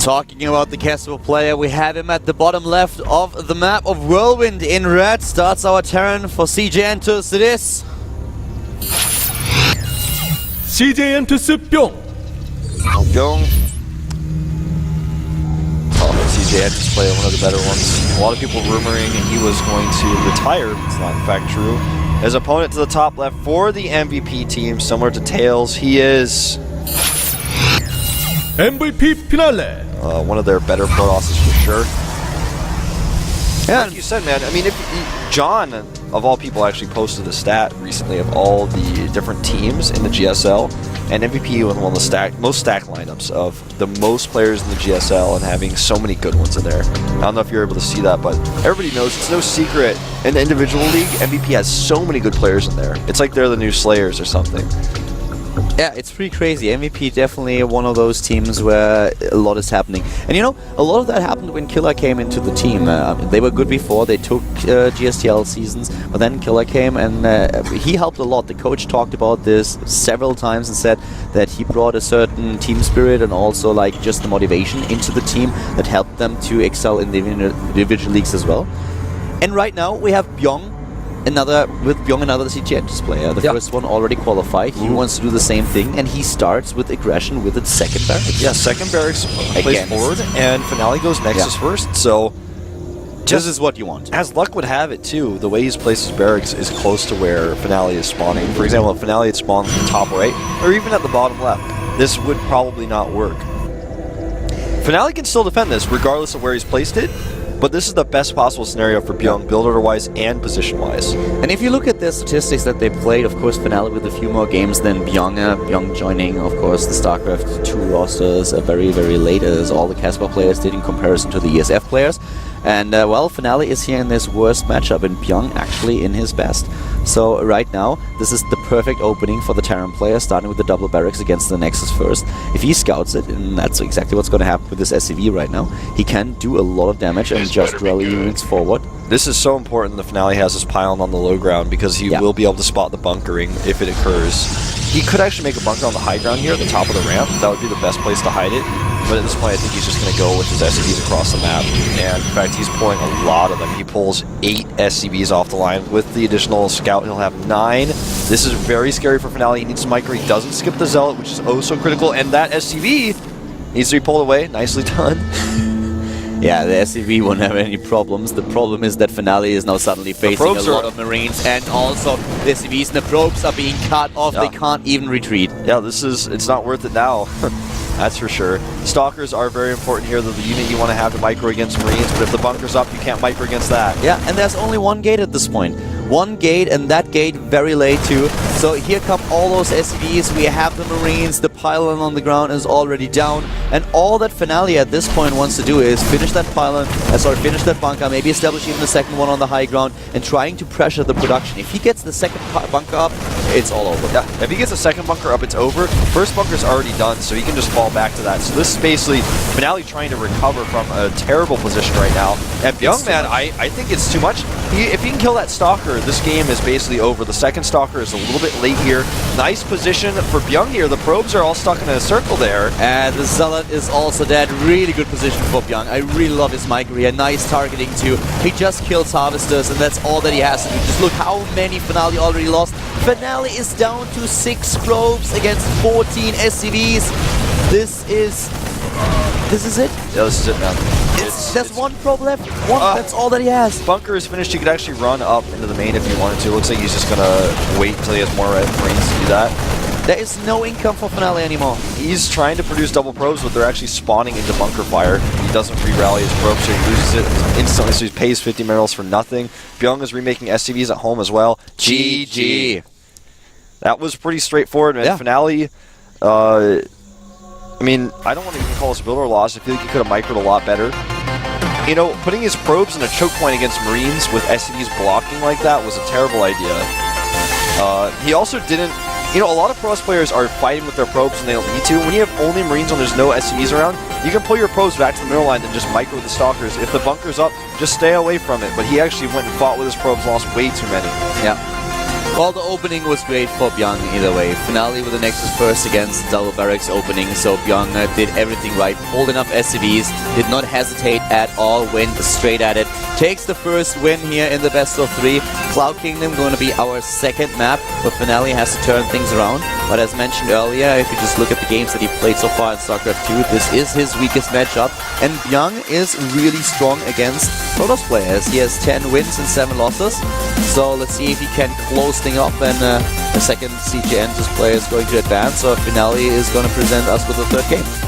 Talking about the casual player, we have him at the bottom left of the map of Whirlwind in red. Starts our Terran for CJ enters. It is CJ enters Bbyong. Bbyong. CJ enters player, one of the better ones. A lot of people rumoring he was going to retire. It's not in fact true. His opponent to the top left for the MVP team, similar to Tails, he is MVP finale. one of their better Protosses for sure. Yeah. Like you said, man, I mean, if John, of all people, actually posted a stat recently of all the different teams in the GSL, and MVP was one of the most stacked lineups of the most players in the GSL and having so many good ones in there. I don't know if you're able to see that, but everybody knows it's no secret. In the individual league, MVP has so many good players in there. It's like they're the new Slayers or something. Yeah, it's pretty crazy. MVP definitely one of those teams where a lot is happening. And you know, a lot of that happened when Killer came into the team. They were good before, they took GSL seasons, but then Killer came and he helped a lot. The coach talked about this several times and said that he brought a certain team spirit and also like just the motivation into the team that helped them to excel in the individual leagues as well. And right now we have Bbyong. Another CGN's player. The first one already qualified. He wants to do the same thing, and he starts with aggression with its second barracks. Yeah, second barracks plays forward, and Finale goes Nexus first. So this is what you want. As luck would have it, too, the way he's placed his barracks is close to where Finale is spawning. For example, if Finale had spawned from the top right, or even at the bottom left, this would probably not work. Finale can still defend this, regardless of where he's placed it. But this is the best possible scenario for Bbyong, build order-wise and position-wise. And if you look at the statistics that they played, of course, Finale with a few more games than Bbyong. Bbyong joining, of course, the StarCraft 2 rosters very, very late, as all the Casper players did in comparison to the ESF players. And, well, Finale is here in this worst matchup, and Bbyong actually in his best. So, right now, this is the perfect opening for the Terran player, starting with the double barracks against the Nexus first. If he scouts it, and that's exactly what's going to happen with this SCV right now, he can do a lot of damage and just rally units forward. This is so important the Finale has this pylon on the low ground because he will be able to spot the bunkering if it occurs. He could actually make a bunker on the high ground here at the top of the ramp. That would be the best place to hide it. But at this point, I think he's just going to go with his SCVs across the map. And in fact, he's pulling a lot of them. He pulls 8 SCVs off the line. With the additional scout, he'll have 9. This is very scary for Finale. He needs to micro. He doesn't skip the Zealot, which is oh so critical. And that SCV needs to be pulled away. Nicely done. Yeah, the SCV won't have any problems. The problem is that Finale is now suddenly facing a lot of Marines, and also the SCVs and the probes are being cut off. They can't even retreat. Yeah, it's not worth it now. That's for sure. Stalkers are very important here. They're the unit you want to have to micro against Marines, but if the bunker's up, you can't micro against that. Yeah, and there's only one gate at this point. One gate, and that gate very late too. So here come all those SCVs. We have the Marines. The pylon on the ground is already down. And all that Finale at this point wants to do is finish that pylon, finish that bunker, maybe establish even the second one on the high ground, and trying to pressure the production. If he gets the second bunker up, it's all over. Yeah, if he gets the second bunker up, it's over. First bunker's already done, so he can just fall back to that. So this is basically Finale trying to recover from a terrible position right now. And Bbyong, man, I think it's too much. If he can kill that Stalker, this game is basically over. The second Stalker is a little bit late here. Nice position for Bbyong here. The probes are all stuck in a circle there. And the Zealot is also dead. Really good position for Bbyong. I really love his micro here. Nice targeting too. He just kills Harvesters, and that's all that he has to do. Just look how many Finale already lost. Finale is down to 6 probes against 14 SCVs. This is it? Yeah, this is it, man. There's one probe left. That's all that he has. Bunker is finished. He could actually run up into the main if he wanted to. Looks like he's just going to wait until he has more Marines to do that. There is no income for Finale anymore. He's trying to produce double probes, but they're actually spawning into bunker fire. He doesn't re-rally his probe, so he loses it instantly, so he pays 50 minerals for nothing. Bbyong is remaking SCVs at home as well. GG. That was pretty straightforward, man. Yeah. Finale, I mean, I don't want to even call this builder loss. I feel like he could have microed a lot better. You know, putting his probes in a choke point against Marines with SCVs blocking like that was a terrible idea. He also didn't... You know, a lot of Pros players are fighting with their probes when they don't need to. When you have only Marines and there's no SCVs around, you can pull your probes back to the middle line and just micro the Stalkers. If the bunker's up, just stay away from it. But he actually went and fought with his probes, lost way too many. Yeah. Well, the opening was great for Bbyong either way. Finale with the Nexus first against Double Barracks opening, so Bbyong did everything right, pulled enough SCVs, did not hesitate at all, went straight at it. Takes the first win here in the best of 3. Cloud Kingdom going to be our second map, where Finale has to turn things around. But as mentioned earlier, if you just look at the games that he played so far in StarCraft 2, this is his weakest matchup. And Bbyong is really strong against Protoss players. He has 10 wins and 7 losses. So let's see if he can close things up, and the second CJ Entus player is going to advance, or Finale is going to present us with the third game.